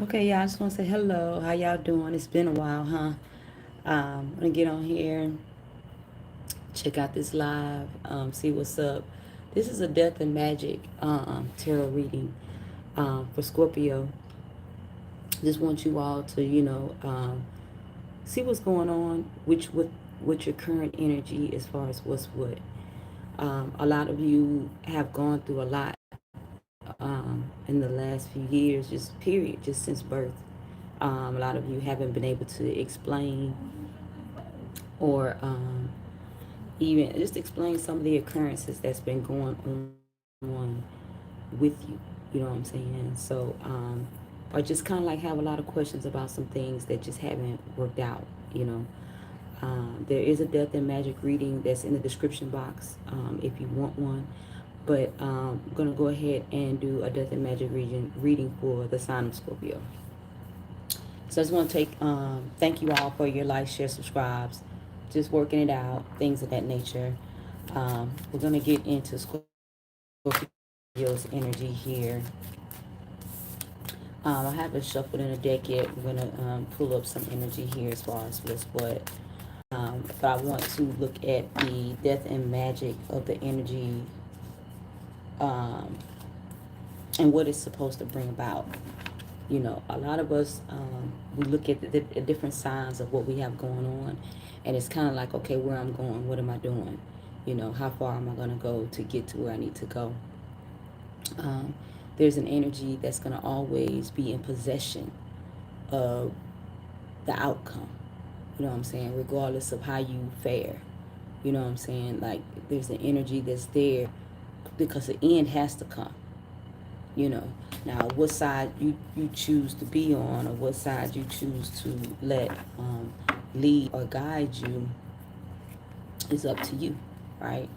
Okay, y'all, I just want to say hello. How y'all doing? It's been a while, huh? I'm gonna get on here, check out this live, see what's up. This is a Death and Magic tarot reading for Scorpio. Just want you all to, see what's going on, which with your current energy as far as what's what. A lot of you have gone through a lot in the last few years, just period, just since birth. A lot of you haven't been able to explain or even just explain some of the occurrences that's been going on with you. You know what I'm saying? So, or just kind of like have a lot of questions about some things that just haven't worked out. You know, there is a death and magic reading that's in the description box if you want one. But I'm gonna go ahead and do a death and magic reading for the sign of Scorpio. So I just want to thank you all for your likes, share, subscribes, just working it out, things of that nature. We're going to get into Scorpio's energy here. I haven't shuffled in a deck yet. We're going to pull up some energy here as far as what's what. But I want to look at the death and magic of the energy um, and what it's supposed to bring about. You know, a lot of us, we look at the different signs of what we have going on, and it's kind of like, okay, where I'm going, what am I doing? You know, how far am I going to go to get to where I need to go? Um, there's an energy that's going to always be in possession of the outcome. You know what I'm saying? Regardless of how you fare. You know what I'm saying? Like, there's an energy that's there because the end has to come. You know, now what side you choose to be on, or what side you choose to let lead or guide you, is up to you, right?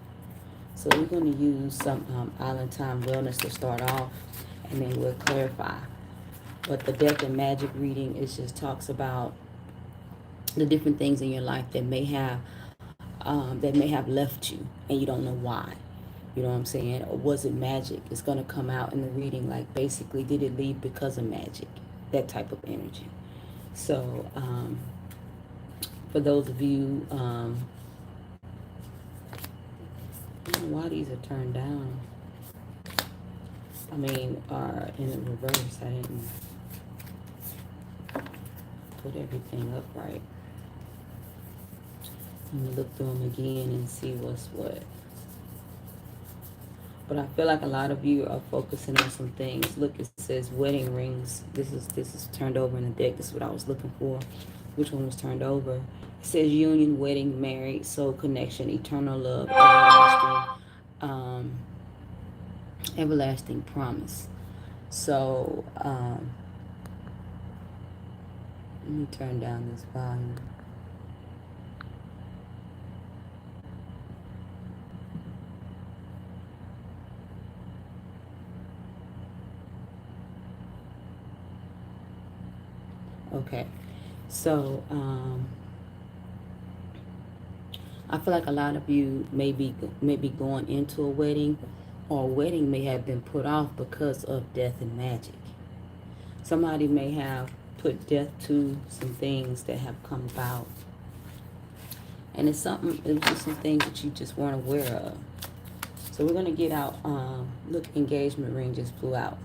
So we're going to use some island time wellness to start off, and then we'll clarify. But the death and magic reading is just talks about the different things in your life that may have left you and you don't know why. You know what I'm saying? Or was it magic? It's going to come out in the reading, like, basically, did it leave because of magic? That type of energy. So for those of you, I don't know why these are turned down. I mean, are in the reverse. I didn't put everything up right. Let me look through them again and see what's what. But I feel like a lot of you are focusing on some things. Look, it says wedding rings. This is turned over in the deck. This is what I was looking for. Which one was turned over? It says union, wedding, married, soul connection, eternal love, everlasting promise. So let me turn down this volume. Okay, so I feel like a lot of you may be going into a wedding, or a wedding may have been put off because of death and magic. Somebody may have put death to some things that have come about, and it was just some things that you just weren't aware of. So we're gonna get out. Look, engagement ring just flew out.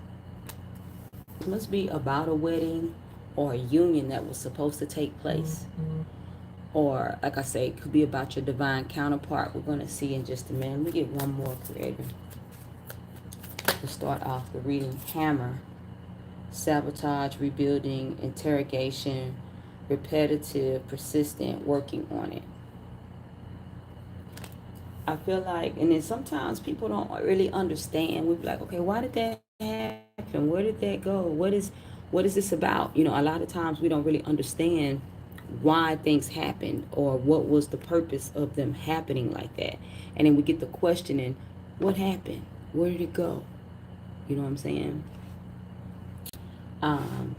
It must be about a wedding or a union that was supposed to take place. Or, like I say, it could be about your divine counterpart. We're going to see in just a minute. Let me get one more creator to start off the reading. Hammer, sabotage, rebuilding, interrogation, repetitive, persistent, working on it. I feel like, and then sometimes people don't really understand. We're like, okay, why did that happen? Where did that go? What is this about? You know, a lot of times we don't really understand why things happened, or what was the purpose of them happening like that. And then we get the questioning, what happened? Where did it go? You know what I'm saying? Um,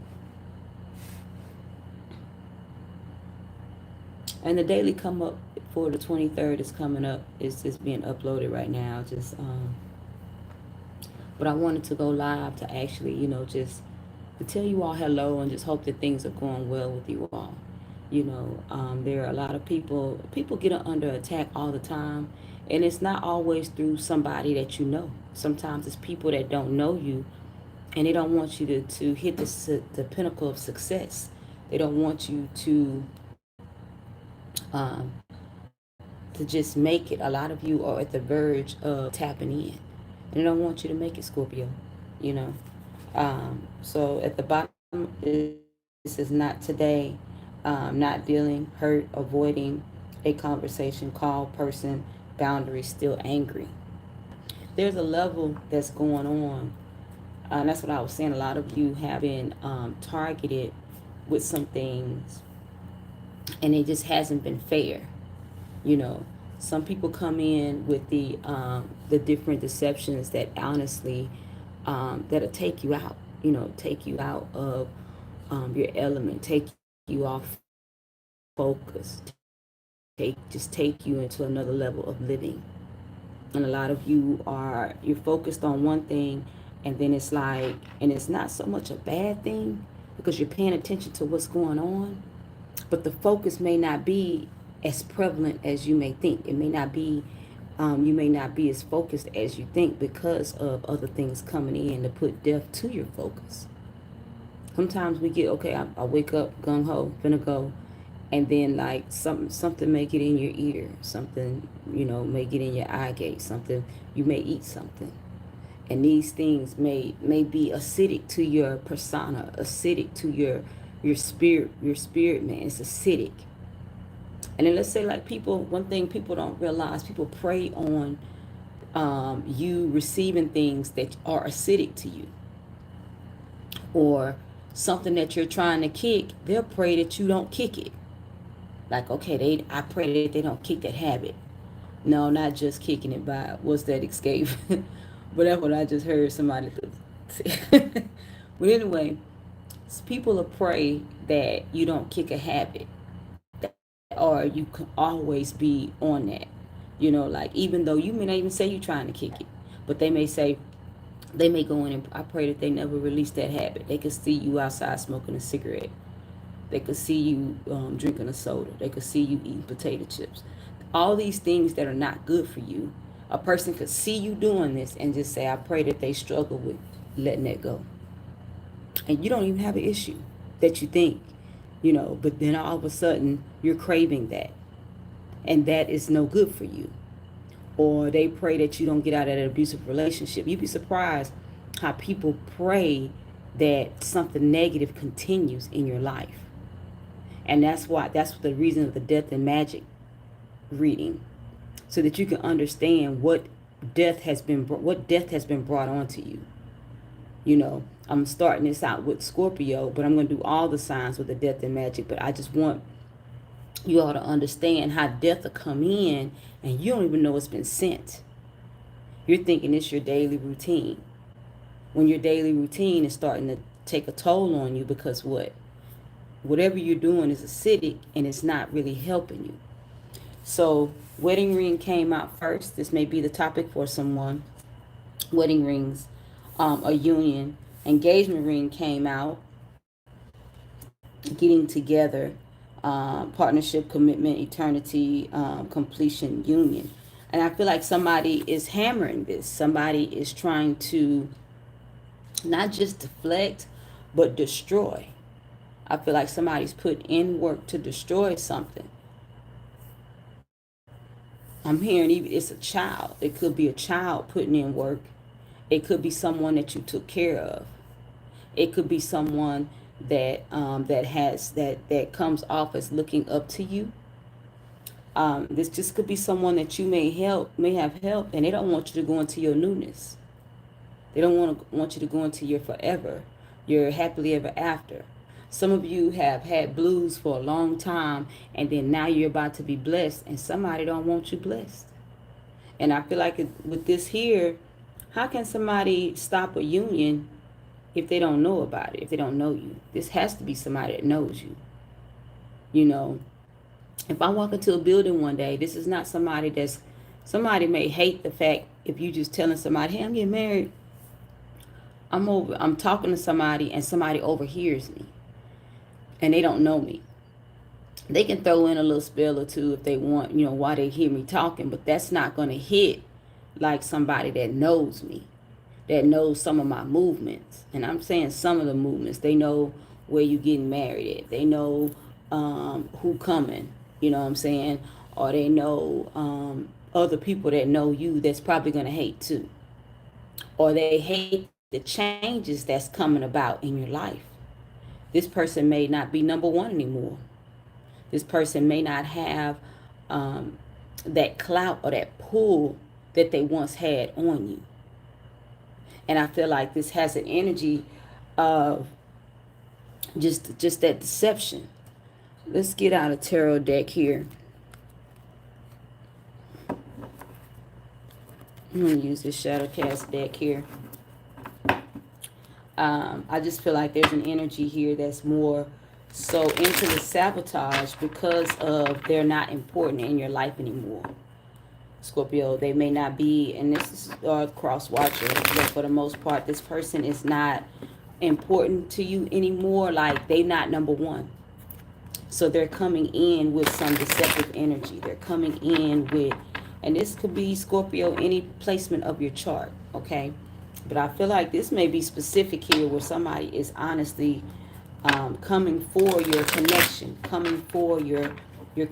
and the daily come up for the 23rd is coming up. It's just being uploaded right now. But I wanted to go live to actually, just to tell you all hello and just hope that things are going well with you all. You know, there are a lot of people get under attack all the time, and it's not always through somebody that you know. Sometimes it's people that don't know you, and they don't want you to hit the pinnacle of success. They don't want you um, to just make it. A lot of you are at the verge of tapping in, and they don't want you to make it, Scorpio. You know, so at the bottom, this is not today. Not dealing, hurt, avoiding a conversation, call, person, boundary, still angry. There's a level that's going on. And that's what I was saying. A lot of you have been targeted with some things, and it just hasn't been fair. You know, some people come in with the different deceptions that honestly that'll take you out. You know, take you out of your element, take you off focus, take you into another level of living. And a lot of you you're focused on one thing, and then it's like, and it's not so much a bad thing because you're paying attention to what's going on, but the focus may not be as prevalent as you may think. It may not be, you may not be as focused as you think because of other things coming in to put depth to your focus. Sometimes we get, okay, I wake up gung-ho, finna go, and then like something may get in your ear, something, you know, may get in your eye gate, something, you may eat something. And these things may be acidic to your persona, acidic to your spirit, man. It's acidic. And then let's say like people, one thing people don't realize, people prey on you receiving things that are acidic to you. Or something that you're trying to kick, they'll pray that you don't kick it. Like, okay, I pray that they don't kick that habit. No, not just kicking it by, what's that, escape? But that's what I just heard somebody say. But anyway, people will pray that you don't kick a habit, or you can always be on that. You know, like, even though you may not even say you're trying to kick it, but they may say, they may go in and I pray that they never release that habit. They could see you outside smoking a cigarette. They could see you drinking a soda. They could see you eating potato chips. All these things that are not good for you. A person could see you doing this and just say, I pray that they struggle with letting that go. And you don't even have an issue that you think, you know, but then all of a sudden you're craving that. And that is no good for you. Or they pray that you don't get out of that abusive relationship. You'd be surprised how people pray that something negative continues in your life. And that's the reason of the death and magic reading, so that you can understand what death has been brought onto you. You know, I'm starting this out with Scorpio, but I'm going to do all the signs with the death and magic. But I just want you all to understand how death will come in and you don't even know it's been sent. You're thinking it's your daily routine, when your daily routine is starting to take a toll on you because whatever you're doing is acidic and it's not really helping you. So wedding ring came out first. This may be the topic for someone. Wedding rings, a union. Engagement ring came out. Getting together, partnership, commitment, eternity, completion, union. And I feel like somebody is hammering this. Somebody is trying to not just deflect, but destroy. I feel like somebody's put in work to destroy something. I'm hearing even it's a child. It could be a child putting in work. It could be someone that you took care of. It could be someone that that comes off as looking up to you. This just could be someone that you may have helped, and they don't want you to go into your newness. They don't want you to go into your forever, your happily ever after. Some of you have had blues for a long time, and then now you're about to be blessed, and somebody don't want you blessed. And I feel like with this here, how can somebody stop a union if they don't know about it, if they don't know you? This has to be somebody that knows you. You know, if I walk into a building one day, this is not somebody somebody may hate the fact if you just telling somebody, hey, I'm getting married. I'm talking to somebody and somebody overhears me and they don't know me. They can throw in a little spell or two if they want, while they hear me talking, but that's not going to hit like somebody that knows me, that knows some of my movements. And I'm saying some of the movements. They know where you getting married at. They know who coming, you know what I'm saying? Or they know other people that know you that's probably going to hate too. Or they hate the changes that's coming about in your life. This person may not be number one anymore. This person may not have that clout or that pull that they once had on you. And I feel like this has an energy of just that deception. Let's get out a tarot deck here. I'm going to use this Shadowcast deck here. I just feel like there's an energy here that's more so into the sabotage because of they're not important in your life anymore. Scorpio, they may not be, and this is cross watcher, but for the most part, this person is not important to you anymore. Like, they're not number one. So they're coming in with some deceptive energy. They're coming in with, and this could be, Scorpio, any placement of your chart, okay? But I feel like this may be specific here where somebody is honestly coming for your connection, coming for your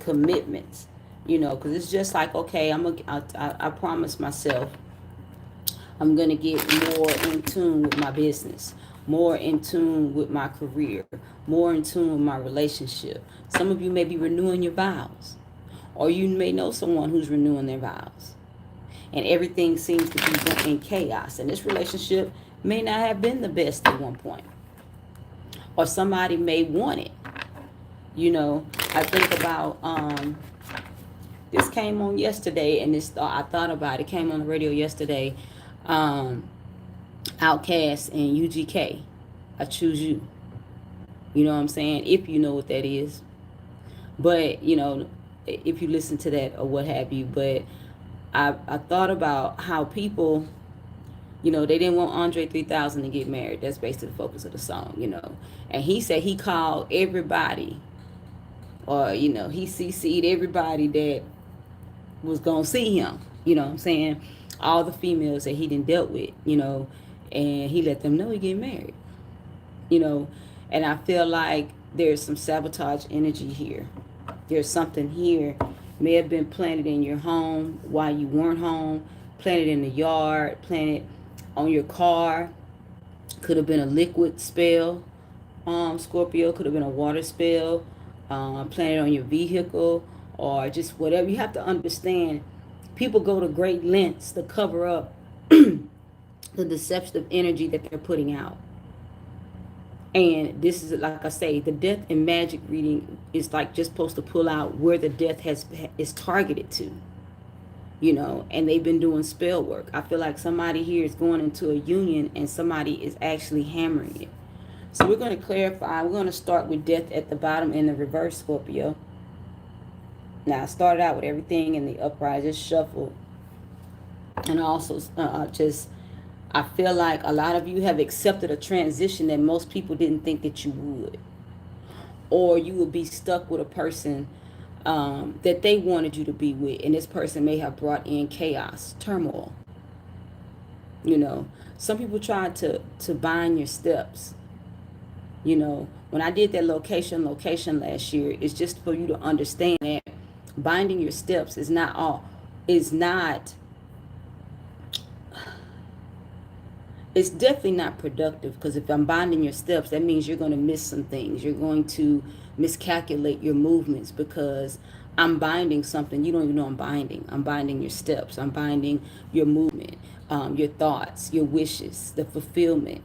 commitments, because it's just like, okay, I promise myself I'm going to get more in tune with my business, more in tune with my career, more in tune with my relationship. Some of you may be renewing your vows, or you may know someone who's renewing their vows. And everything seems to be in chaos. And this relationship may not have been the best at one point. Or somebody may want it. I think about, this came on yesterday, and I thought about it. It came on the radio yesterday. Outkast and UGK. I choose you. You know what I'm saying? If you know what that is. But, if you listen to that or what have you. But I thought about how people, they didn't want Andre 3000 to get married. That's basically the focus of the song, And he said he called everybody, or, he CC'd everybody that was going to see him, you know what I'm saying? All the females that he done dealt with, and he let them know he getting married, And I feel like there's some sabotage energy here. There's something here may have been planted in your home while you weren't home, planted in the yard, planted on your car. Could have been a liquid spell, Scorpio. Could have been a water spell, planted on your vehicle, or just whatever. You have to understand, people go to great lengths to cover up the deceptive energy that they're putting out. And this is, like I say, the death and magic reading is like just supposed to pull out where the death is targeted to, and they've been doing spell work. I feel like somebody here is going into a union and somebody is actually hammering it. So we're going to clarify. We're going to start with death at the bottom in the reverse, Scorpio. Now, I started out with everything in the upright, just shuffled. And also I feel like a lot of you have accepted a transition that most people didn't think that you would. Or you would be stuck with a person that they wanted you to be with. And this person may have brought in chaos, turmoil. Some people tried to bind your steps. When I did that location last year, it's just for you to understand that binding your steps is not it's definitely not productive, because if I'm binding your steps, that means you're going to miss some things. You're going to miscalculate your movements, because I'm binding something you don't even know I'm binding. I'm binding your steps. I'm binding your movement, your thoughts, your wishes, the fulfillment.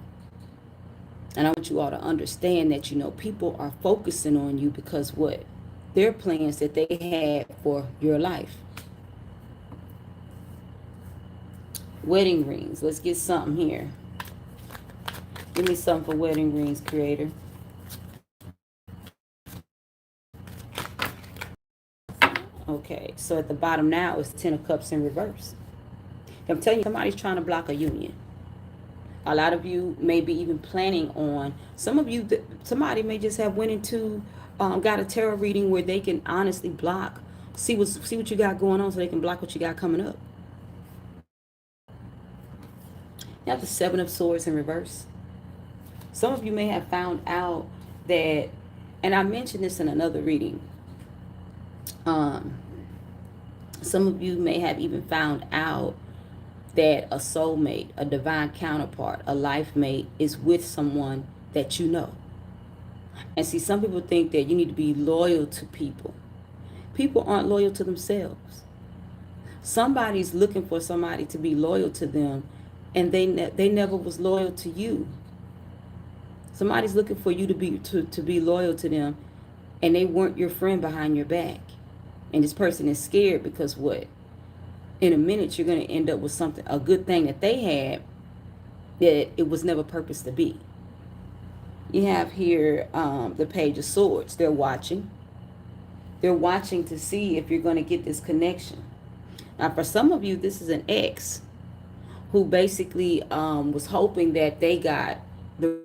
And I want you all to understand that, people are focusing on you because what? Their plans that they had for your life. Wedding rings. Let's get something here. Give me something for wedding rings, Creator. Okay, so at the bottom now is 10 of Cups in reverse. I'm telling you, somebody's trying to block a union. A lot of you may be even planning on, some of you, somebody may just have went into, got a tarot reading where they can honestly block, see what you got going on so they can block what you got coming up. You have the Seven of Swords in reverse. Some of you may have found out that, and I mentioned this in another reading, some of you may have even found out that a soulmate, a divine counterpart, a life mate is with someone that you know. And see, some people think that you need to be loyal to people. People aren't loyal to themselves. Somebody's looking for somebody to be loyal to them, and they never was loyal to you. Somebody's looking for you to be loyal to them, and they weren't your friend behind your back. And this person is scared because what? In a minute, you're going to end up with something, a good thing that they had that it was never purposed to be. You have here the Page of Swords. They're watching. They're watching to see if you're going to get this connection. Now, for some of you, this is an ex who basically was hoping that they got the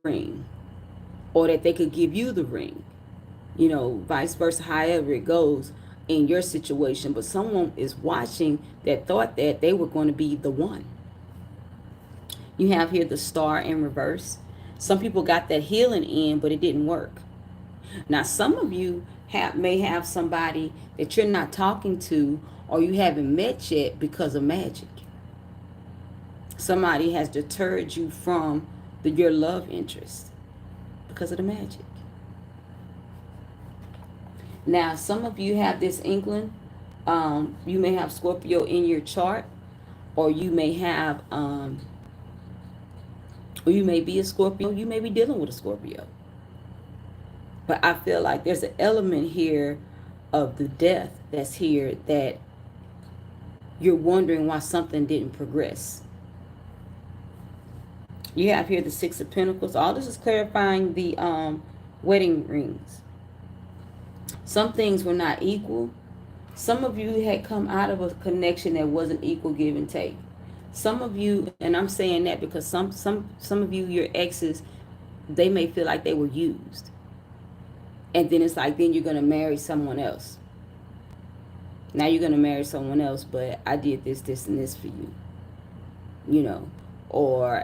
ring, or that they could give you the ring. You know, vice versa, however it goes in your situation. But someone is watching that thought that they were going to be the one. You have here the Star in reverse. Some people got that healing in, but it didn't work. Now, some of you may have somebody that you're not talking to, or you haven't met yet because of magic. Somebody has deterred you from your love interest because of the magic. Now, some of you have this inkling. You may have Scorpio in your chart, or you may have, or you may be a Scorpio. You may be dealing with a Scorpio. But I feel like there's an element here of the death that's here that you're wondering why something didn't progress. You have here the Six of Pentacles. All this is clarifying the wedding rings. Some things were not equal. Some of you had come out of a connection that wasn't equal give and take. Some of you, and I'm saying that because some of you, your exes, they may feel like they were used. And then it's like, then you're going to marry someone else. Now you're going to marry someone else, but I did this, this, and this for you. You know,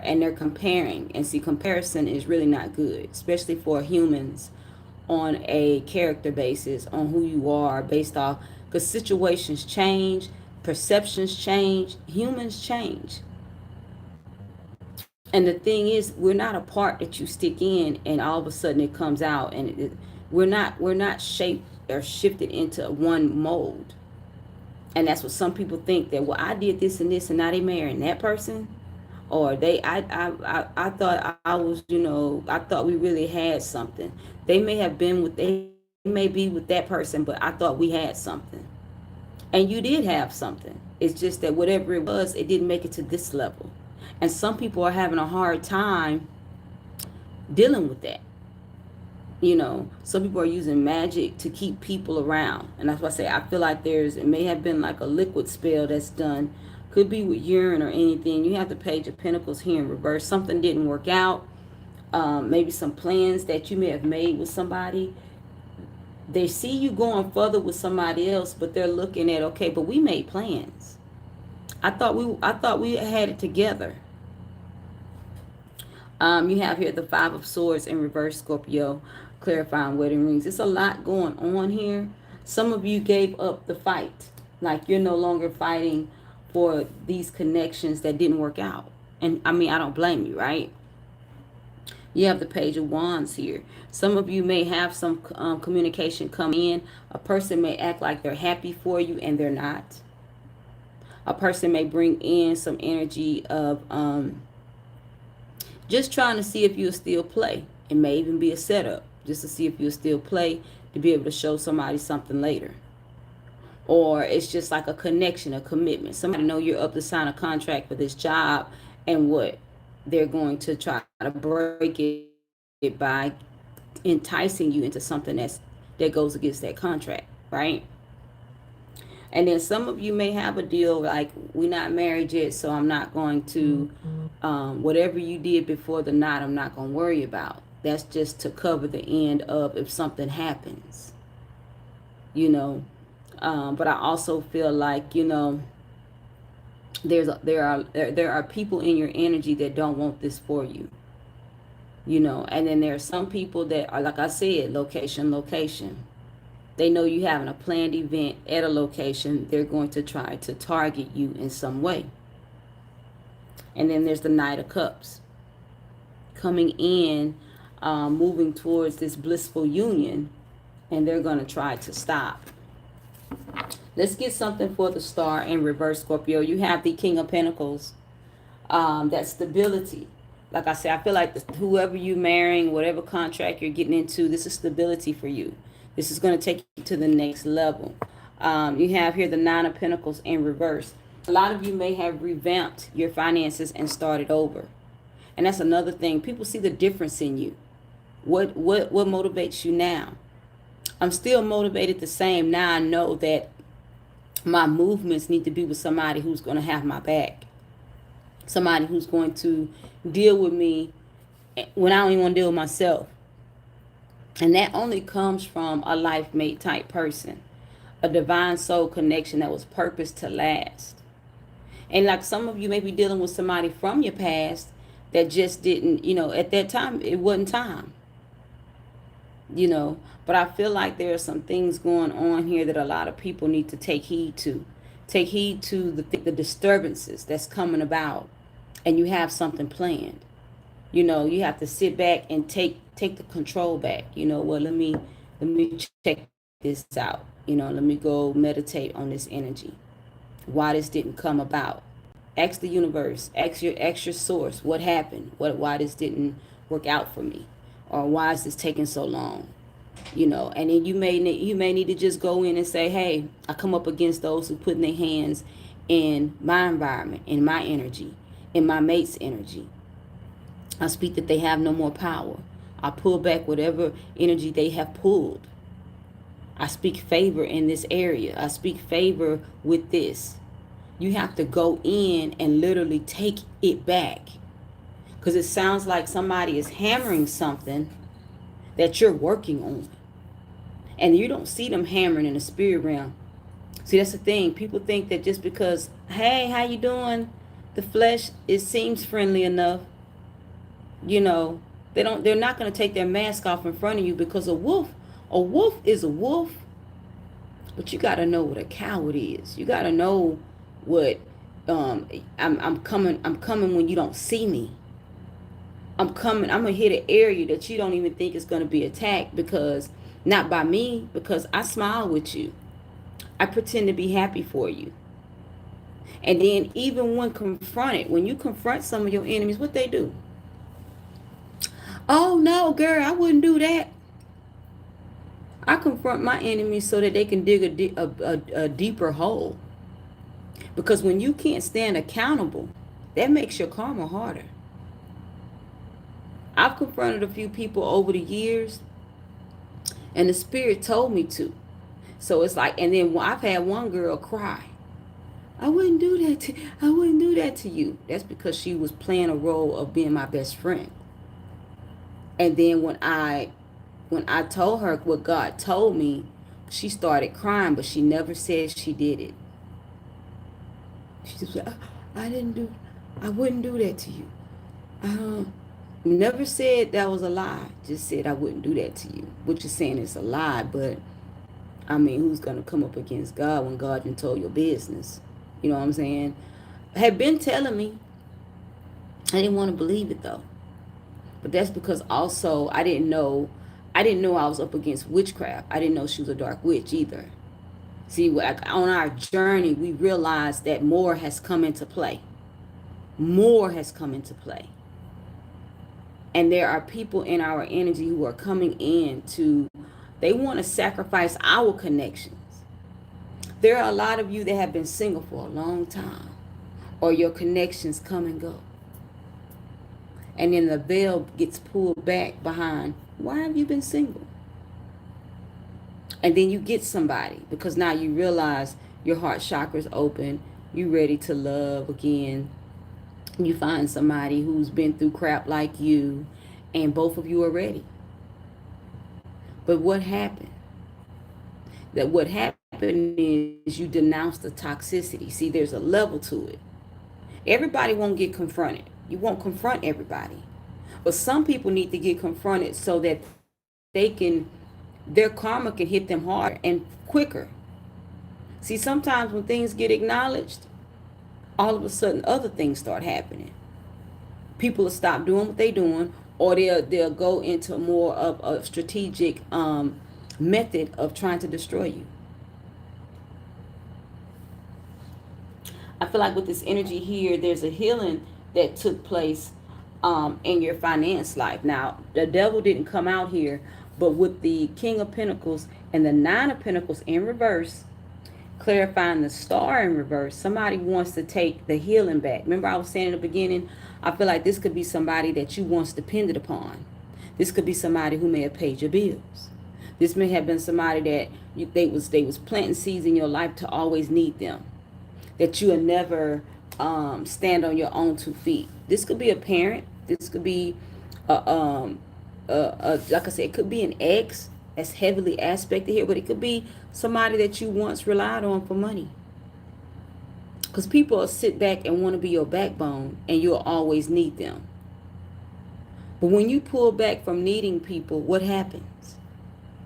and they're comparing. And see, comparison is really not good, especially for humans on a character basis, on who you are based off, because situations change, perceptions change, humans change. And the thing is, we're not a part that you stick in and all of a sudden it comes out, and we're not shaped or shifted into one mold. And that's what some people think, that, well, I did this and this and now they marrying that person. Or I thought I was, you know, I thought we really had something. They may be with that person, but I thought we had something. And you did have something. It's just that whatever it was, it didn't make it to this level. And some people are having a hard time dealing with that. You know, some people are using magic to keep people around. And that's why I say, I feel like it may have been like a liquid spell that's done. Could be with urine or anything. You have the Page of Pentacles here in reverse. Something didn't work out. Maybe some plans that you may have made with somebody. They see you going further with somebody else, but they're looking at, okay, but we made plans. I thought we had it together. You have here the Five of Swords in reverse, Scorpio, clarifying wedding rings. It's a lot going on here. Some of you gave up the fight. Like, you're no longer fighting for these connections that didn't work out. And I mean, I don't blame you, right? You have the Page of Wands here. Some of you may have some communication come in. A person may act like they're happy for you and they're not. A person may bring in some energy of just trying to see if you'll still play. It may even be a setup just to see if you'll still play, to be able to show somebody something later. Or it's just like a connection, a commitment. Somebody know you're up to sign a contract for this job, and what? They're going to try to break it by enticing you into something that goes against that contract, right? And then some of you may have a deal like, we're not married yet, so I'm not going to Whatever you did before the night, I'm not going to worry about. That's just to cover the end of if something happens, you know. But I also feel like, you know, there are people in your energy that don't want this for you, you know. And then there are some people that are, like I said, location. They know you having a planned event at a location. They're going to try to target you in some way. And then there's the Knight of Cups coming in, moving towards this blissful union, and they're going to try to stop. Let's get something for the star in reverse, Scorpio. You have the King of Pentacles. That stability. Like I said, I feel like whoever you're marrying, whatever contract you're getting into, this is stability for you. This is going to take you to the next level. You have here the Nine of Pentacles in reverse. A lot of you may have revamped your finances and started over. And that's another thing. People see the difference in you. What motivates you now? I'm still motivated the same. Now I know that my movements need to be with somebody who's going to have my back. Somebody who's going to deal with me when I don't even want to deal with myself. And that only comes from a life mate type person. A divine soul connection that was purposed to last. And like some of you may be dealing with somebody from your past that just didn't, you know, at that time, it wasn't time. You know, but I feel like there are some things going on here that a lot of people need to take heed to. Take heed to the disturbances that's coming about, and you have something planned. You know, you have to sit back and take the control back. You know, well, let me check this out. You know, let me go meditate on this energy. Why this didn't come about. Ask the universe, ask your source, what happened? Why this didn't work out for me? Or why is this taking so long? You know, and then you may need to just go in and say, hey, I come up against those who put their hands in my environment, in my energy, in my mate's energy. I speak that they have no more power. I pull back whatever energy they have pulled. I speak favor in this area. I speak favor with this. You have to go in and literally take it back. Because it sounds like somebody is hammering something that you're working on. And you don't see them hammering in the spirit realm. See, that's the thing. People think that just because, hey, how you doing? The flesh, it seems friendly enough. You know, they're not going to take their mask off in front of you, because a wolf is a wolf. But you got to know what a coward is. You got to know what I'm coming when you don't see me. I'm going to hit an area that you don't even think is going to be attacked, because not by me, because I smile with you. I pretend to be happy for you. And then even when confronted, when you confront some of your enemies, what they do? Oh no, girl, I wouldn't do that. I confront my enemies so that they can dig a deeper hole. Because when you can't stand accountable, that makes your karma harder. I've confronted a few people over the years, and the spirit told me to. So it's like, and then I've had one girl cry. I wouldn't do that to you. That's because she was playing a role of being my best friend. And then when I told her what God told me, she started crying, but she never said she did it. She just said, I wouldn't do that to you. Never said that was a lie. Just said I wouldn't do that to you. What you're saying is a lie, but I mean, who's going to come up against God when God done told your business? You know what I'm saying? Had been telling me. I didn't want to believe it though. But that's because also I didn't know I was up against witchcraft. I didn't know she was a dark witch either. See, on our journey, we realized that more has come into play. More has come into play. And there are people in our energy who are coming in they want to sacrifice our connections. There are a lot of you that have been single for a long time, or your connections come and go. And then the veil gets pulled back behind, why have you been single? And then you get somebody, because now you realize your heart chakra's open, you ready to love again. You find somebody who's been through crap like you, and both of you are ready. But what happened? What happened is you denounce the toxicity. See, there's a level to it. Everybody won't get confronted. You won't confront everybody. But some people need to get confronted so that they can, their karma can hit them harder and quicker. See, sometimes when things get acknowledged, all of a sudden other things start happening. People will stop doing what they're doing, or they'll go into more of a strategic method of trying to destroy you. I feel like with this energy here, there's a healing that took place in your finance life. Now, the devil didn't come out here, but with the King of Pentacles and the Nine of Pentacles in reverse, clarifying the star in reverse, somebody wants to take the healing back. Remember I was saying in the beginning, I feel like this could be somebody that you once depended upon. This could be somebody who may have paid your bills. This may have been somebody that they was planting seeds in your life to always need them. That you will never stand on your own 2 feet. This could be a parent. This could be, like I said, it could be an ex that's heavily aspected here, but it could be somebody that you once relied on for money. Because people will sit back and want to be your backbone, and you'll always need them. But when you pull back from needing people, what happens?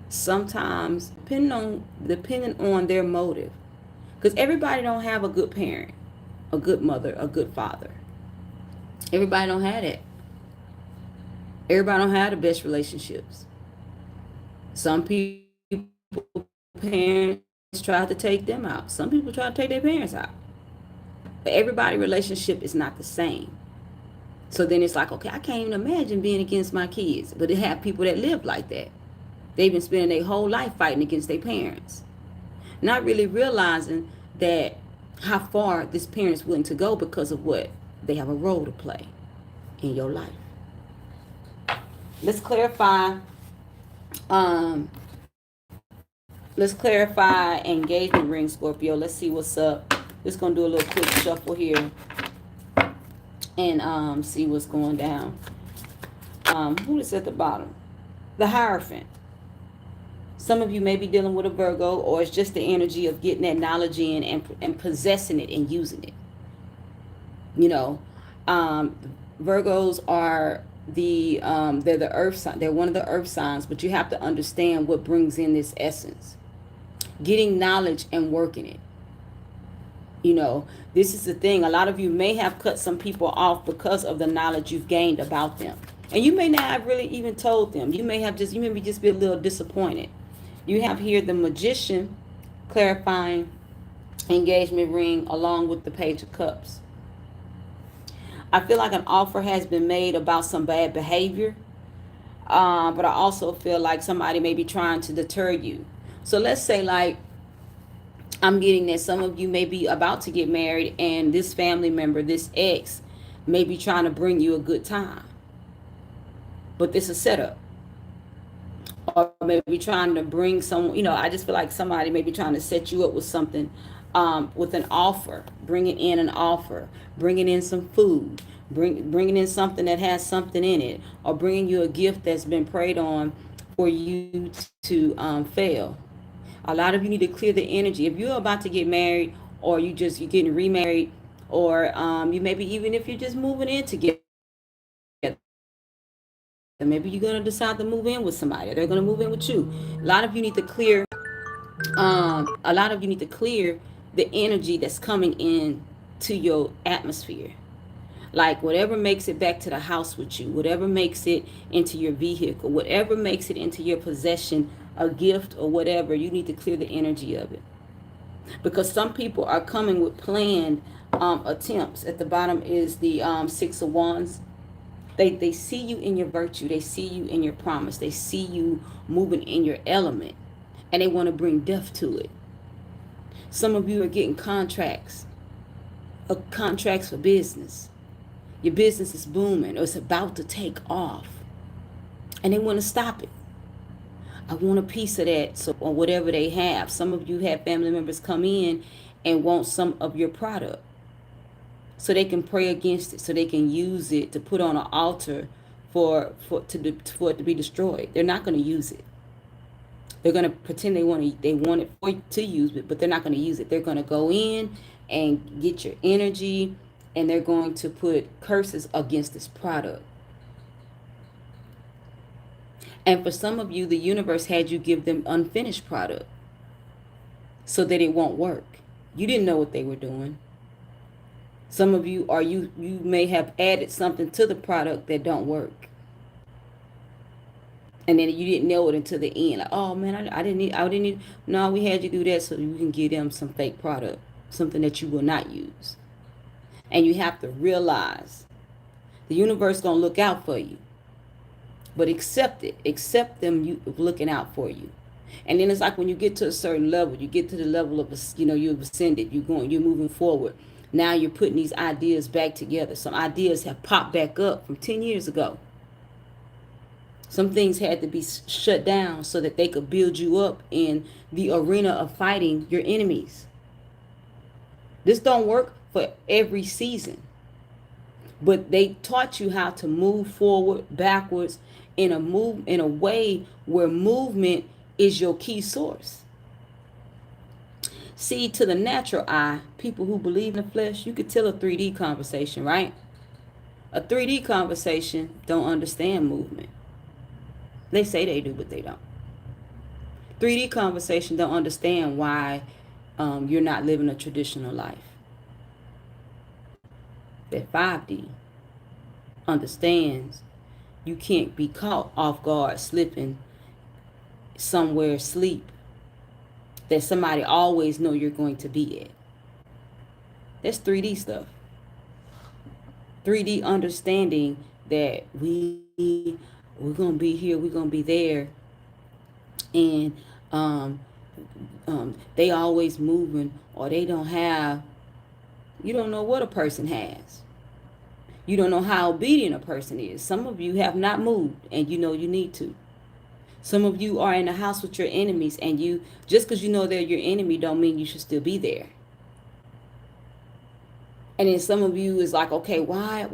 Sometimes, depending on their motive, because everybody don't have a good parent, a good mother, a good father. Everybody don't have that. Everybody don't have the best relationships. Some people, parents try to take them out. Some people try to take their parents out. But everybody's relationship is not the same. So then it's like, okay, I can't even imagine being against my kids. But they have people that live like that. They've been spending their whole life fighting against their parents. Not really realizing that how far this parent's willing to go because of what? They have a role to play in your life. Let's clarify engagement ring, Scorpio. Let's see what's up. Just gonna do a little quick shuffle here and see what's going down. Who is at the bottom? The Hierophant. Some of you may be dealing with a Virgo, or it's just the energy of getting that knowledge in and possessing it and using it. You know, Virgos are they're the earth sign. They're one of the earth signs, but you have to understand what brings in this essence. Getting knowledge and working it. You know, this is the thing. A lot of you may have cut some people off because of the knowledge you've gained about them. And you may not have really even told them. You may be just be a little disappointed. You have here the Magician clarifying engagement ring along with the Page of Cups. I feel like an offer has been made about some bad behavior. But I also feel like somebody may be trying to deter you. So let's say, like, I'm getting that some of you may be about to get married, and this family member, this ex, may be trying to bring you a good time. But this is a setup. Or maybe trying to bring someone, you know, I just feel like somebody may be trying to set you up with something, with an offer, bringing in an offer, bringing in some food, bringing in something that has something in it, or bringing you a gift that's been preyed on for you to fail. A lot of you need to clear the energy. If you're about to get married, or you're getting remarried, or you maybe even if you're just moving in together, maybe you're going to decide to move in with somebody, or they're going to move in with you. A lot of you need to clear the energy that's coming in to your atmosphere. Like whatever makes it back to the house with you, whatever makes it into your vehicle, whatever makes it into your possession, a gift or whatever, you need to clear the energy of it. Because some people are coming with planned attempts. At the bottom is the Six of Wands. They see you in your virtue. They see you in your promise. They see you moving in your element. And they want to bring death to it. Some of you are getting contracts for business. Your business is booming, or it's about to take off. And they want to stop it. I want a piece of that, so, or whatever they have. Some of you have family members come in and want some of your product. so they can pray against it, so they can use it to put on an altar for it to be destroyed. They're not going to use it. They're going to pretend they want it for you to use it, but they're not going to use it. They're going to go in and get your energy, and they're going to put curses against this product. And for some of you, the universe had you give them unfinished product so that it won't work. You didn't know what they were doing. Some of you, or you may have added something to the product that don't work. And then you didn't know it until the end. Like, oh man, I didn't need. No, we had you do that so you can give them some fake product, something that you will not use. And you have to realize the universe gonna look out for you, but accept it. Accept them looking out for you. And then it's like when you get to a certain level, you get to the level of, you've ascended. You're moving forward. Now you're putting these ideas back together. Some ideas have popped back up from 10 years ago. Some things had to be shut down so that they could build you up in the arena of fighting your enemies. This don't work for every season, but they taught you how to move forward, backwards, in a way where movement is your key source. See, to the natural eye, people who believe in the flesh, you could tell a 3D conversation, right? A 3D conversation don't understand movement. They say they do, but they don't. 3D conversation don't understand why you're not living a traditional life. That 5D understands you can't be caught off guard slipping somewhere asleep that somebody always know you're going to be at. That's 3D stuff. 3D understanding that we're going to be here, we're going to be there. And they always moving, or they don't have, you don't know what a person has. You don't know how obedient a person is. Some of you have not moved, and you know you need to. Some of you are in a house with your enemies, and you, just because you know they're your enemy don't mean you should still be there. And then some of you is like, okay, why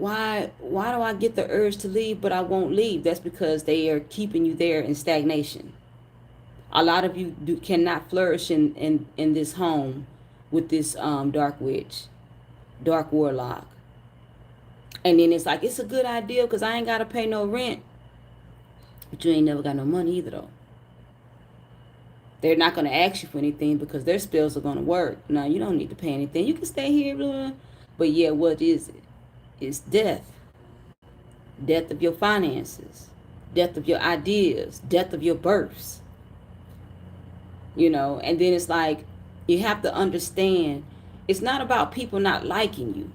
do I get the urge to leave, but I won't leave? That's because they are keeping you there in stagnation. A lot of you cannot flourish in this home with this dark witch, dark warlock. And then it's like, it's a good idea because I ain't got to pay no rent. But you ain't never got no money either, though. They're not going to ask you for anything because their spells are going to work. No, you don't need to pay anything. You can stay here, blah, blah. But yeah, what is it? It's death. Death of your finances. Death of your ideas. Death of your births. And then it's like, you have to understand, it's not about people not liking you.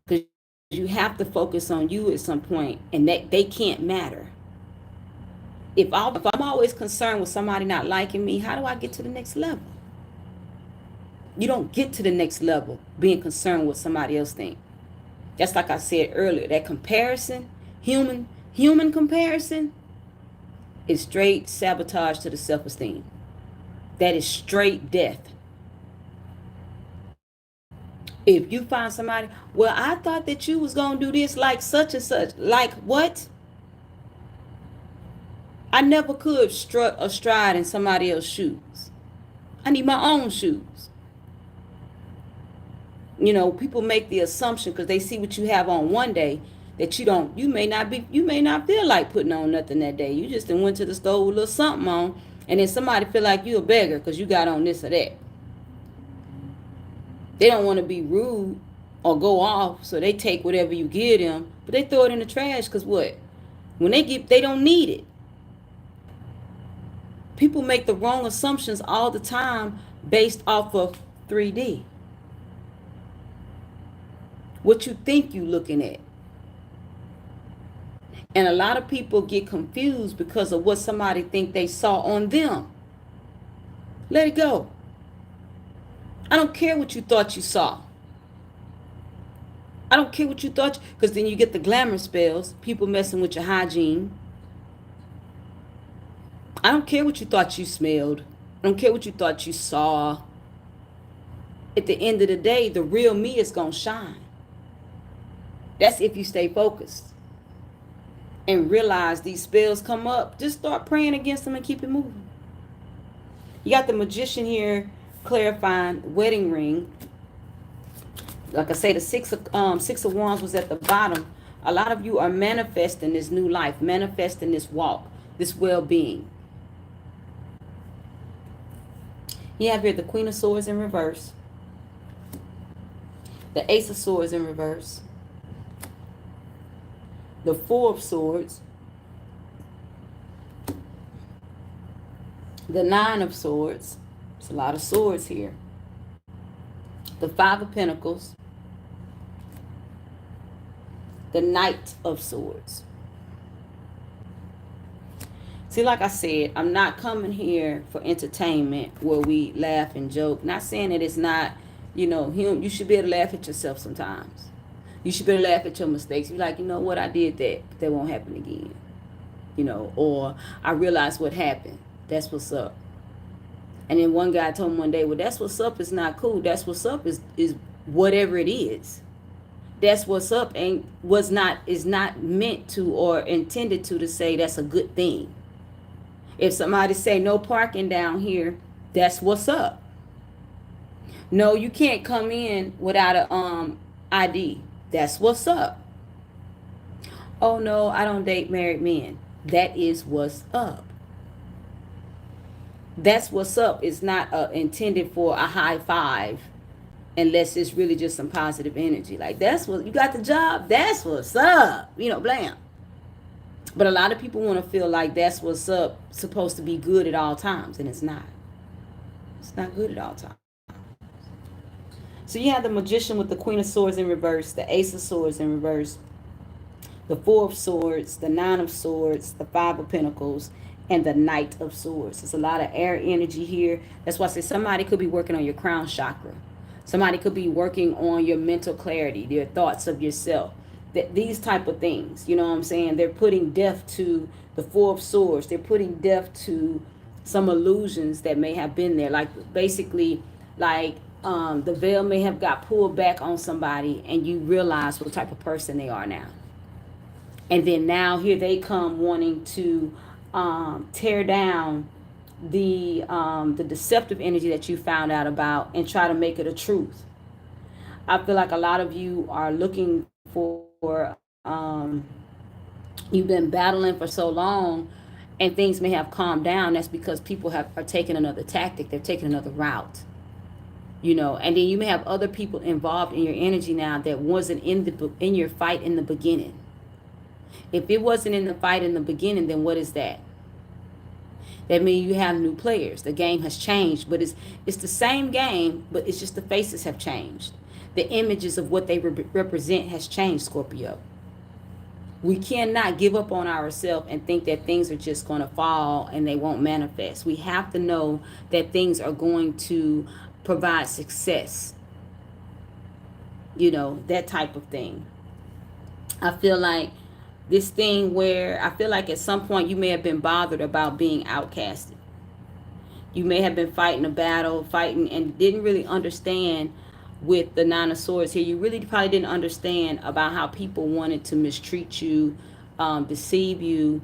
Because you have to focus on you at some point, and that they can't matter. If I'm always concerned with somebody not liking me, how do I get to the next level? You don't get to the next level being concerned with somebody else think. Just like I said earlier, that comparison, human comparison, is straight sabotage to the self-esteem. That is straight death. If you find somebody, well, I thought that you was going to do this like such and such. Like what? I never could strut or stride in somebody else's shoes. I need my own shoes. People make the assumption because they see what you have on one day that you may not feel like putting on nothing that day. You just went to the store with a little something on, and then somebody feel like you a beggar because you got on this or that. They don't want to be rude or go off, so they take whatever you give them, but they throw it in the trash because what? When they don't need it. People make the wrong assumptions all the time based off of 3D. What you think you looking at. And a lot of people get confused because of what somebody think they saw on them. Let it go. I don't care what you thought you saw. I don't care what you thought, because then you get the glamour spells, people messing with your hygiene. I don't care what you thought you smelled. I don't care what you thought you saw. at the end of the day, the real me is going to shine. That's if you stay focused and realize these spells come up. Just start praying against them and keep it moving. You got the Magician here clarifying wedding ring. Like I say, the six of Wands was at the bottom. A lot of you are manifesting this new life, manifesting this walk, this well-being. You have here the Queen of Swords in reverse, the Ace of Swords in reverse, the Four of Swords, the Nine of Swords. There's a lot of swords here. The Five of Pentacles, the Knight of Swords. See, like I said, I'm not coming here for entertainment where we laugh and joke. Not saying that it's not, you should be able to laugh at yourself sometimes. You should be able to laugh at your mistakes. You're like, you know what, I did that, but that won't happen again. Or I realized what happened. That's what's up. And then one guy told me one day, well, that's what's up is not cool. That's what's up is whatever it is. That's what's up is not meant to or intended to say that's a good thing. If somebody say no parking down here, that's what's up. No, you can't come in without a ID. That's what's up. Oh no, I don't date married men. That is what's up. That's what's up. It's not intended for a high five unless it's really just some positive energy. Like, that's what, you got the job, that's what's up. Blam. But a lot of people want to feel like that's what's up supposed to be good at all times, and it's not. It's not good at all times. So you have the Magician with the Queen of Swords in reverse, the Ace of Swords in reverse, the Four of Swords, the Nine of Swords, the Five of Pentacles, and the Knight of Swords. There's a lot of air energy here. That's why I say somebody could be working on your crown chakra. Somebody could be working on your mental clarity, your thoughts of yourself. These type of things, you know what I'm saying? They're putting death to the Four of Swords. They're putting death to some illusions that may have been there. Like, basically, the veil may have got pulled back on somebody and you realize what type of person they are now. And then now here they come wanting to tear down the deceptive energy that you found out about and try to make it a truth. I feel like a lot of you are looking for, you've been battling for so long and things may have calmed down. That's because people are taking another tactic. They're taking another route. And then you may have other people involved in your energy now that wasn't in your fight in the beginning. If it wasn't in the fight in the beginning, then what is that? That means you have new players. The game has changed, but it's the same game, but it's just the faces have changed. The images of what they represent has changed, Scorpio. We cannot give up on ourselves and think that things are just going to fall and they won't manifest. We have to know that things are going to provide success. That type of thing. I feel like this thing where I feel like at some point you may have been bothered about being outcasted. You may have been fighting a battle, and didn't really understand with the Nine of Swords here. You really probably didn't understand about how people wanted to mistreat you, deceive you,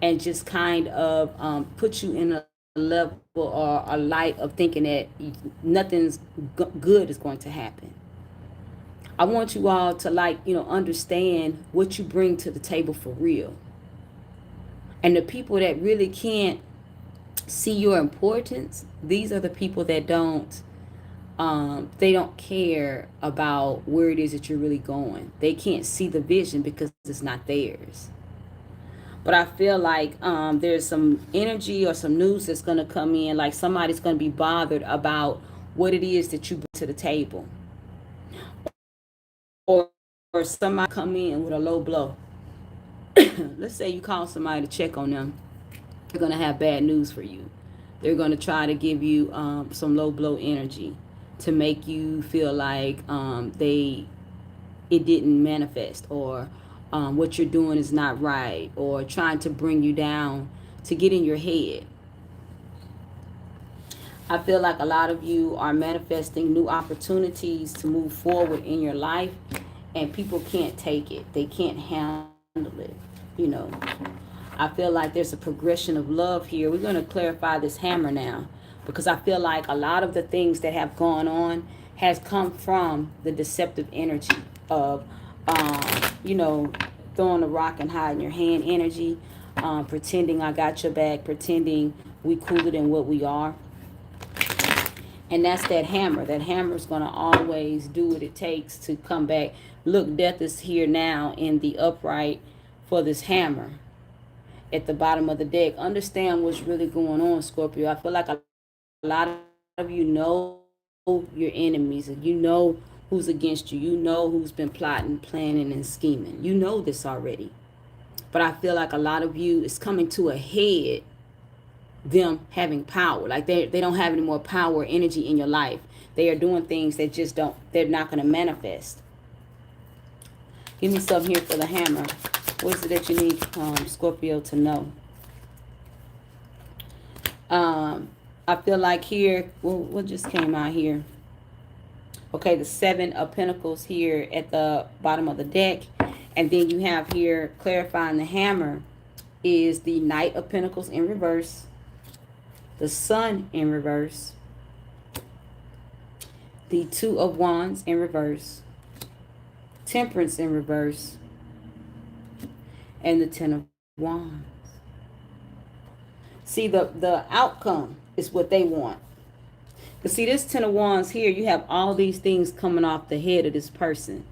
and just kind of put you in a level or a light of thinking that nothing's good is going to happen. I want you all to understand what you bring to the table for real. And the people that really can't see your importance, these are the people that they don't care about where it is that you're really going. They can't see the vision because it's not theirs. But I feel like there's some energy or some news that's going to come in, like somebody's going to be bothered about what it is that you bring to the table. Or somebody come in with a low blow. Let's say you call somebody to check on them. They're going to have bad news for you. They're going to try to give you some low blow energy to make you feel like it didn't manifest, or what you're doing is not right, or trying to bring you down to get in your head. I feel like a lot of you are manifesting new opportunities to move forward in your life, and people can't take it. They can't handle it. You know, I feel like there's a progression of love here. We're going to clarify this hammer now, because I feel like a lot of the things that have gone on has come from the deceptive energy of, you know, throwing a rock and hiding your hand energy, pretending I got your back, pretending we cooler than what we are. And that's that hammer. That hammer is going to always do what it takes to come back. Look, death is here now in the upright for this hammer at the bottom of the deck. Understand what's really going on, Scorpio. I feel like a lot of you know your enemies, and you know who's against you. You know who's been plotting, planning, and scheming. You know this already. But I feel like a lot of you is coming to a head, them having power. Like they don't have any more power or energy in your life. They are doing things that just don't, they're not going to manifest. Give me something here for the hammer. What is it that you need, Scorpio, to know? I feel like here, well, what just came out here? Okay, the 7 of Pentacles here at the bottom of the deck. And then you have here, clarifying the hammer, is the Knight of Pentacles in reverse, the Sun in reverse, the 2 of Wands in reverse, Temperance in reverse, and the 10 of Wands. See, the outcome is what they want. But see, this 10 of Wands here, you have all these things coming off the head of this person.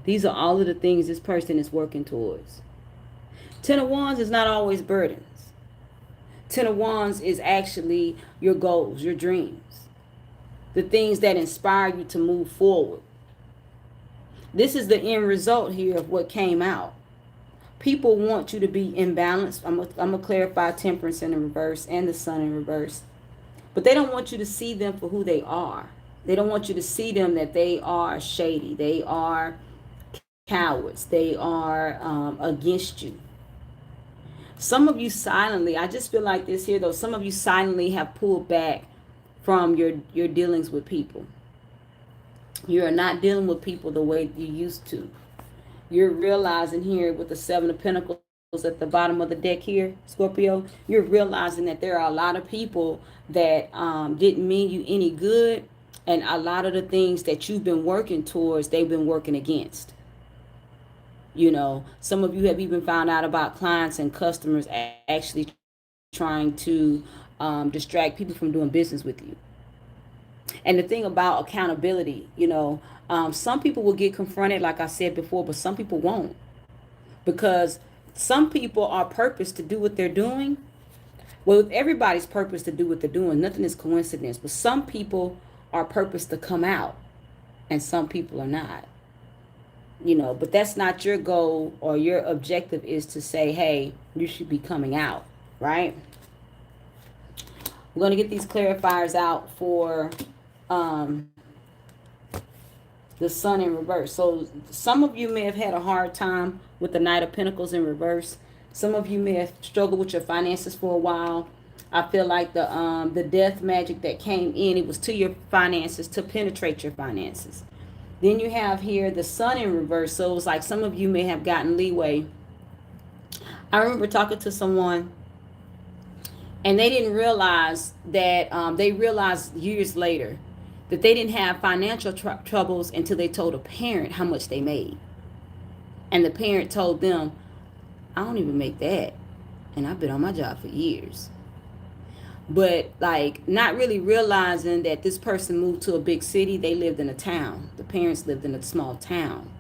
These are all of the things this person is working towards. 10 of Wands is not always burdens. 10 of Wands is actually your goals, your dreams, the things that inspire you to move forward. This is the end result here of what came out. People want you to be imbalanced. I'm going to clarify Temperance in the reverse and the Sun in reverse. But they don't want you to see them for who they are. They don't want you to see them that they are shady. They are cowards. They are against you. Some of you silently, I just feel like this here though, some of you silently have pulled back from your dealings with people. You are not dealing with people the way you used to. You're realizing here with the 7 of Pentacles at the bottom of the deck here, Scorpio, you're realizing that there are a lot of people that didn't mean you any good. And a lot of the things that you've been working towards, they've been working against. You know, some of you have even found out about clients and customers actually trying to distract people from doing business with you. And the thing about accountability, you know, some people will get confronted, like I said before, but some people won't. Because some people are purposed to do what they're doing. Well, everybody's purpose to do what they're doing. Nothing is coincidence. But some people are purposed to come out, and some people are not. You know, but that's not your goal, or your objective is to say, hey, you should be coming out, right? We're going to get these clarifiers out for the Sun in reverse. So some of you may have had a hard time with the Knight of Pentacles in reverse. Some of you may have struggled with your finances for a while. I feel like the death magic that came in, it was to your finances, to penetrate your finances. Then you have here the Sun in reverse. So it was like some of you may have gotten leeway. I remember talking to someone, and they didn't realize that, they realized years later that they didn't have financial troubles until they told a parent how much they made. And the parent told them, I don't even make that. And I've been on my job for years. But like not really realizing that this person moved to a big city. They lived in a town. The parents lived in a small town.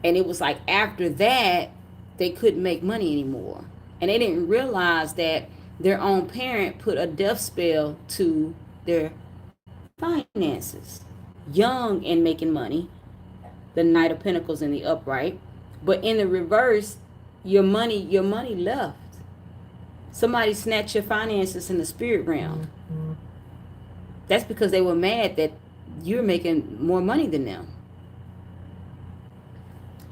And it was like after that, they couldn't make money anymore. And they didn't realize that their own parent put a death spell to their finances. Young and making money. The Knight of Pentacles in the upright. But in the reverse, your money left. Somebody snatched your finances in the spirit realm. That's because they were mad that you're making more money than them.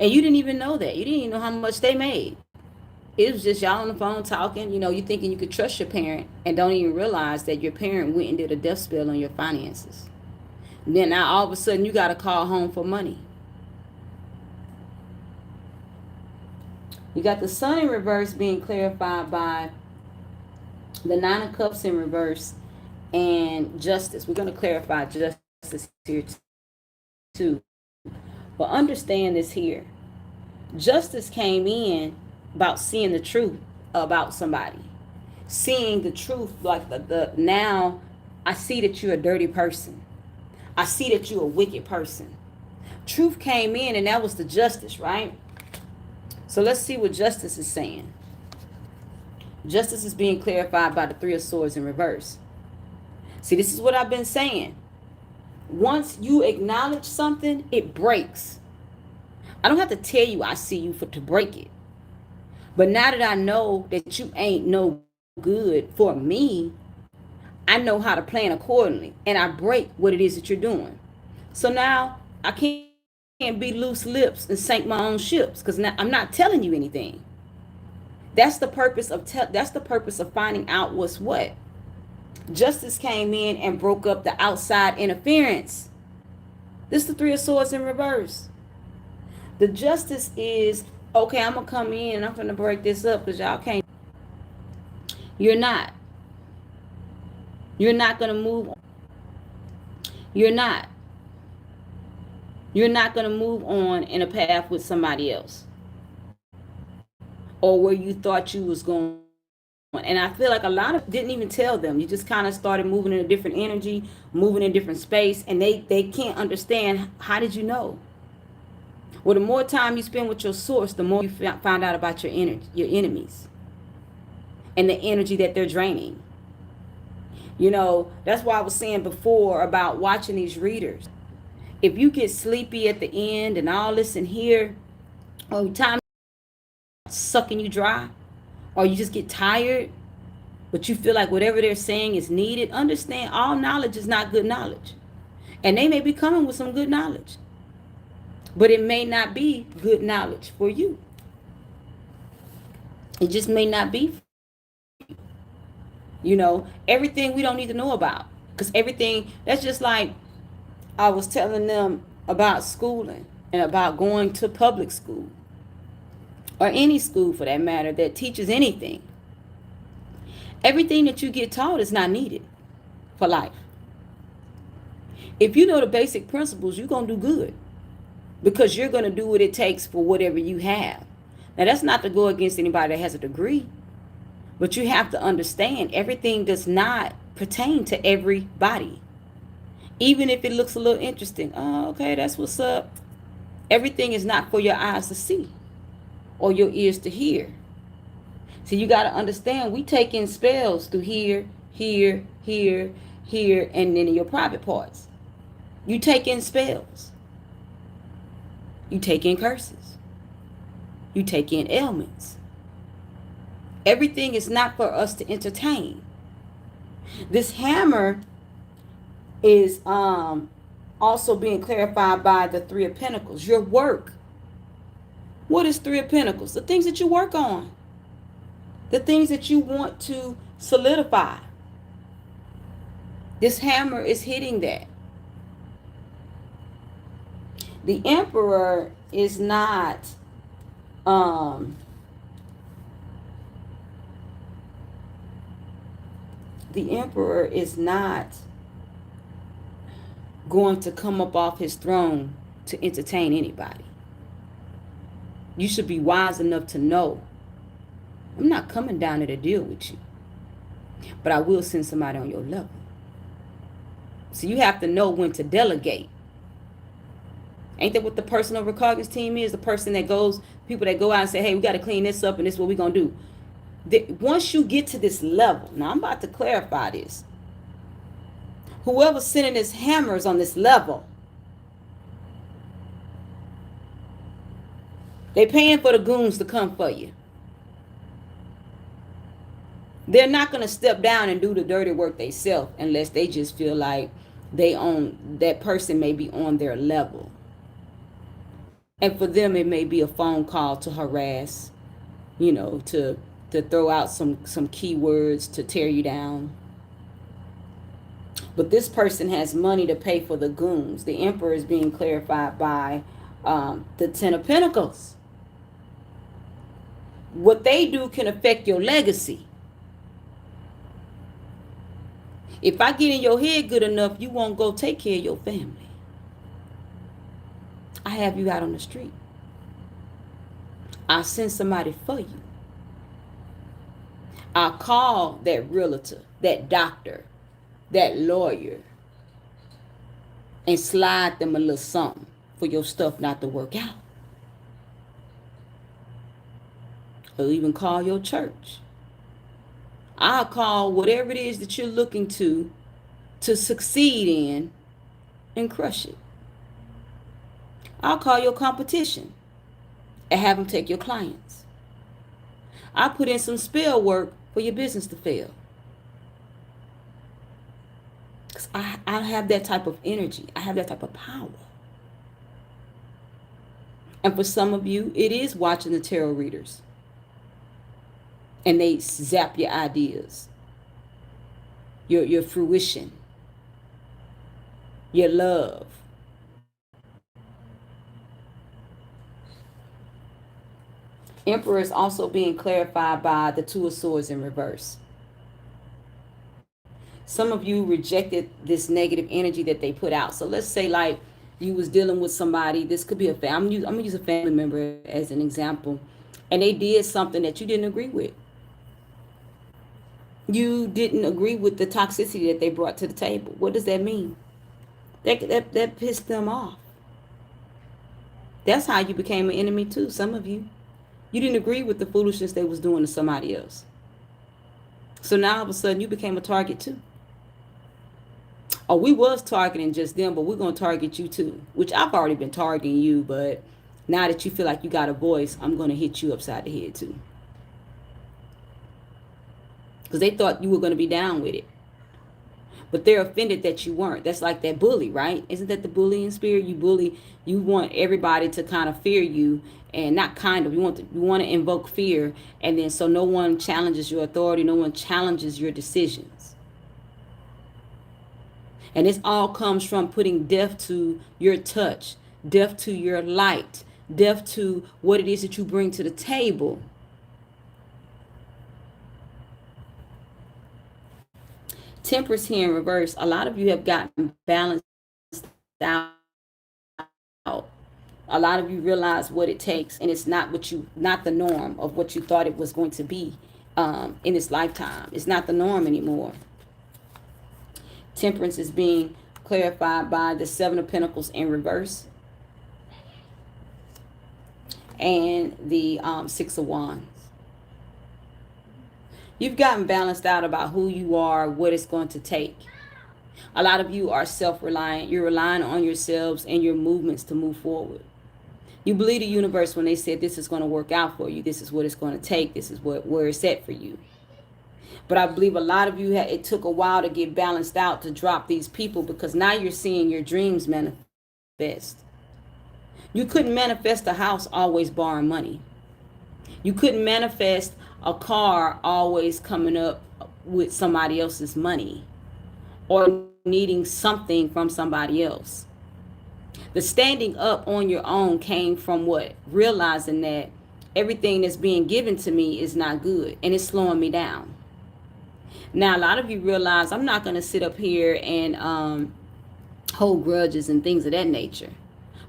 And you didn't even know that. You didn't even know how much they made. it was just y'all on the phone talking. You know, you thinking you could trust your parent and don't even realize that your parent went and did a death spell on your finances. And then now all of a sudden you got to call home for money. You got the Sun in reverse being clarified by the Nine of Cups in reverse and Justice. We're going to clarify Justice here too. But understand this here. Justice came in about seeing the truth about somebody. Seeing the truth, like the now I see that you're a dirty person. I see that you're a wicked person. Truth came in and that was the justice, right? So let's see what Justice is saying. Justice is being clarified by the Three of Swords in reverse. See, this is what I've been saying. Once you acknowledge something, it breaks. I don't have to tell you I see you to break it. But now that I know that you ain't no good for me, I know how to plan accordingly. And I break what it is that you're doing. So now I can't be loose lips and sink my own ships because now I'm not telling you anything. That's the purpose of finding out what's what. Justice came in and broke up the outside interference. This is the Three of Swords in reverse. The Justice is, okay, I'm going to come in and I'm going to break this up because y'all can't. You're not. You're not going to move on. You're not. You're not going to move on in a path with somebody else. Or where you thought you was going. And I feel like a lot of didn't even tell them. You just kind of started moving in a different energy, moving in a different space. And they can't understand, how did you know? Well, the more time you spend with your source, the more you find out about your enemies and the energy that they're draining. You know, that's why I was saying before about watching these readers. If you get sleepy at the end and all this in here, or time sucking you dry, or you just get tired, but you feel like whatever they're saying is needed, understand all knowledge is not good knowledge. And they may be coming with some good knowledge. But it may not be good knowledge for you. It just may not be. You know, everything we don't need to know about. Because everything, that's just like I was telling them about schooling and about going to public school. Or any school for that matter that teaches anything. Everything that you get taught is not needed for life. If you know the basic principles, you're going to do good. Because you're going to do what it takes for whatever you have. Now, that's not to go against anybody that has a degree. But you have to understand everything does not pertain to everybody. Even if it looks a little interesting. Oh, okay, that's what's up. Everything is not for your eyes to see or your ears to hear. So you got to understand, we take in spells through here, here, here, here, and then in your private parts. You take in spells. You take in curses. You take in ailments. Everything is not for us to entertain. This hammer is also being clarified by the Three of Pentacles. Your work. What is Three of Pentacles? The things that you work on. The things that you want to solidify. This hammer is hitting that. The Emperor is not the Emperor is not going to come up off his throne to entertain anybody. You should be wise enough to know, I'm not coming down there to deal with you, but I will send somebody on your level. So you have to know when to delegate. Ain't that what the personal recognize team is? The person that goes, people that go out and say, hey, we got to clean this up and this is what we're going to do. Once you get to this level, now I'm about to clarify this. Whoever's sending this hammers on this level, they paying for the goons to come for you. They're not going to step down and do the dirty work themselves unless they just feel like that person may be on their level. And for them, it may be a phone call to harass, you know, to throw out some keywords to tear you down. But this person has money to pay for the goons. The Emperor is being clarified by the Ten of Pentacles. What they do can affect your legacy. If I get in your head good enough, you won't go take care of your family. I have you out on the street. I'll send somebody for you. I'll call that realtor, that doctor, that lawyer, and slide them a little something for your stuff not to work out. Or even call your church. I'll call whatever it is that you're looking to succeed in and crush it. I'll call your competition and have them take your clients. I'll put in some spell work for your business to fail. Because I have that type of energy. I have that type of power. And for some of you, it is watching the tarot readers. And they zap your ideas, your fruition, your love. Emperor is also being clarified by the Two of Swords in reverse. Some of you rejected this negative energy that they put out. So let's say like you was dealing with somebody. This could be a family. I'm gonna use a family member as an example. And they did something that you didn't agree with. You didn't agree with the toxicity that they brought to the table. What does that mean? That pissed them off. That's how you became an enemy too, some of you. You didn't agree with the foolishness they was doing to somebody else. So now all of a sudden you became a target too. Oh, we was targeting just them, but we're going to target you too. Which I've already been targeting you, but now that you feel like you got a voice, I'm going to hit you upside the head too. Because they thought you were going to be down with it. But they're offended that you weren't. That's like that bully, right? Isn't that the bullying spirit? You bully, you want everybody to kind of fear you, and not kind of. You want to invoke fear, and then so no one challenges your authority, no one challenges your decisions. And this all comes from putting death to your touch, death to your light, death to what it is that you bring to the table. Temperance here in reverse. A lot of you have gotten balanced out. A lot of you realize what it takes, and it's not the norm of what you thought it was going to be in this lifetime. It's not the norm anymore. Temperance is being clarified by the Seven of Pentacles in reverse and the Six of Wands. You've gotten balanced out about who you are, what it's going to take. A lot of you are self-reliant. You're relying on yourselves and your movements to move forward. You believe the universe when they said this is going to work out for you. This is what it's going to take. This is where it's at for you. But I believe a lot of you, it took a while to get balanced out to drop these people, because now you're seeing your dreams manifest. You couldn't manifest a house always borrowing money. You couldn't manifest a car always coming up with somebody else's money or needing something from somebody else. The standing up on your own came from what? Realizing that everything that's being given to me is not good and it's slowing me down. Now, a lot of you realize I'm not going to sit up here and hold grudges and things of that nature.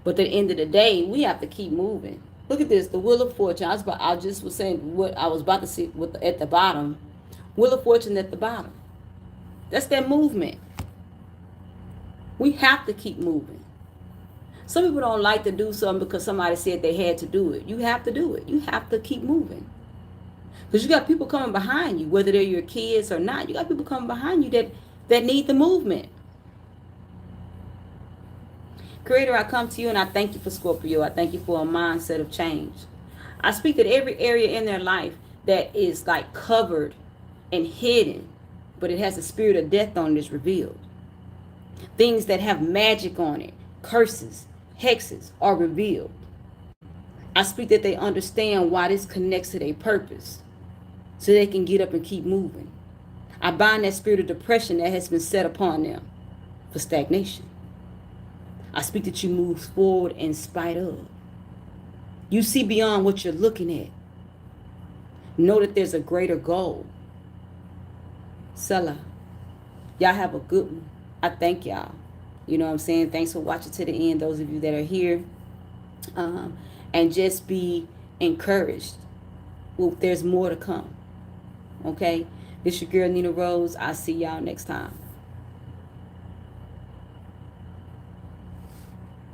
But at the end of the day, we have to keep moving. Look at this, the Wheel of Fortune. I just was saying what I was about to see at the bottom. Wheel of Fortune at the bottom. That's that movement. We have to keep moving. Some people don't like to do something because somebody said they had to do it. You have to do it. You have to keep moving. Because you got people coming behind you, whether they're your kids or not. You got people coming behind you that need the movement. Creator, I come to you and I thank you for Scorpio. I thank you for a mindset of change. I speak that every area in their life that is like covered and hidden, but it has a spirit of death on it is revealed. Things that have magic on it, curses, hexes are revealed. I speak that they understand why this connects to their purpose, so they can get up and keep moving. I bind that spirit of depression that has been set upon them for stagnation. I speak that you move forward in spite of. You see beyond what you're looking at. Know that there's a greater goal. Selah. Y'all have a good one. I thank y'all. You know what I'm saying? Thanks for watching to the end, those of you that are here. And just be encouraged. Well, there's more to come. Okay? This your girl, NeenaRose. I'll see y'all next time.